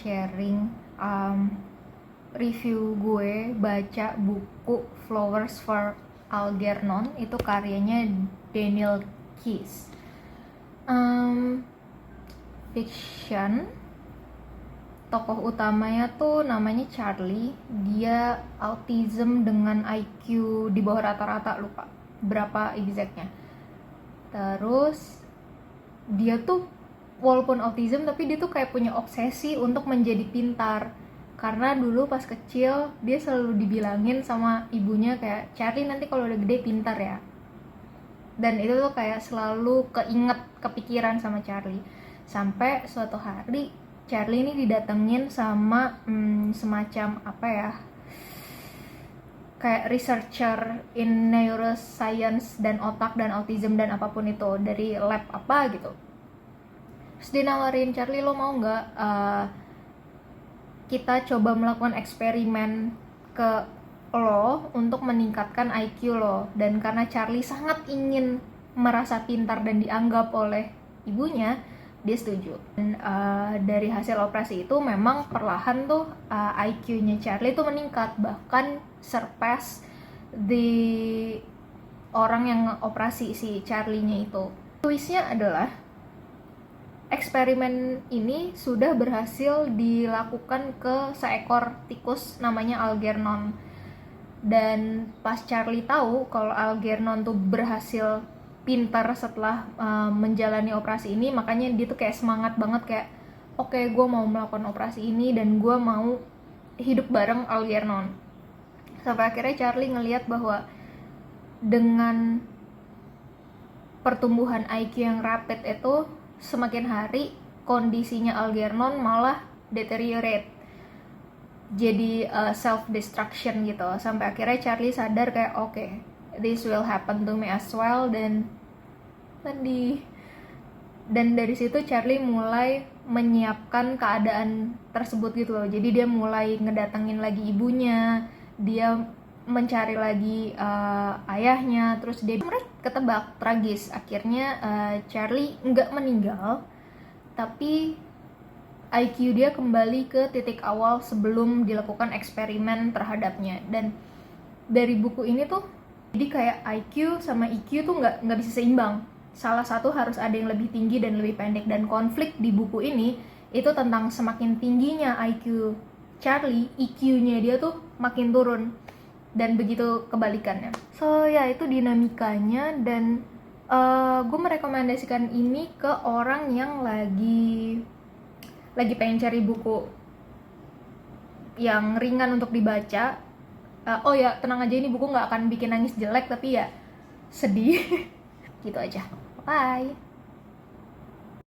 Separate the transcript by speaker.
Speaker 1: sharing review gue baca buku Flowers for Algernon. Itu karyanya Daniel Keyes. Fiction. Tokoh utamanya tuh namanya Charlie. Dia autism dengan IQ di bawah rata-rata, lupa berapa exactnya. Terus dia tuh walaupun autism tapi dia tuh kayak punya obsesi untuk menjadi pintar. Karena dulu pas kecil dia selalu dibilangin sama ibunya kayak, Charlie nanti kalau udah gede pintar ya. Dan itu tuh kayak selalu kepikiran sama Charlie. Sampai suatu hari Charlie ini didatengin sama semacam apa ya, kayak researcher in neuroscience dan otak dan autism dan apapun itu dari lab apa gitu. Terus dia nawarin, Charlie lo mau nggak kita coba melakukan eksperimen ke lo untuk meningkatkan IQ lo. Dan karena Charlie sangat ingin merasa pintar dan dianggap oleh ibunya, dia setuju. Dan dari hasil operasi itu memang perlahan tuh IQ-nya Charlie tuh meningkat, bahkan surpass di orang yang operasi si Charlie-nya itu. Twistnya adalah eksperimen ini sudah berhasil dilakukan ke seekor tikus namanya Algernon. Dan pas Charlie tahu kalau Algernon tuh berhasil pintar setelah menjalani operasi ini, makanya dia tuh kayak semangat banget, kayak oke, gue mau melakukan operasi ini dan gue mau hidup bareng Algernon. Sampai akhirnya Charlie ngelihat bahwa dengan pertumbuhan IQ yang rapid itu, semakin hari kondisinya Algernon malah deteriorate, jadi self-destruction gitu. Sampai akhirnya Charlie sadar kayak oke, this will happen to me as well. Dan dari situ Charlie mulai menyiapkan keadaan tersebut gitu loh. Jadi dia mulai ngedatengin lagi ibunya, dia mencari lagi ayahnya, terus dia ketebak tragis. Akhirnya Charlie nggak meninggal, tapi IQ dia kembali ke titik awal sebelum dilakukan eksperimen terhadapnya. Dan dari buku ini tuh jadi kayak IQ sama EQ tuh nggak bisa seimbang. Salah satu harus ada yang lebih tinggi dan lebih pendek. Dan konflik di buku ini itu tentang semakin tingginya IQ Charlie, EQ-nya dia tuh makin turun. Dan begitu kebalikannya. So ya, itu dinamikanya. Dan gue merekomendasikan ini ke orang yang lagi pengen cari buku yang ringan untuk dibaca. Oh ya, tenang aja, ini buku gak akan bikin nangis jelek, tapi ya sedih. Gitu aja. Bye.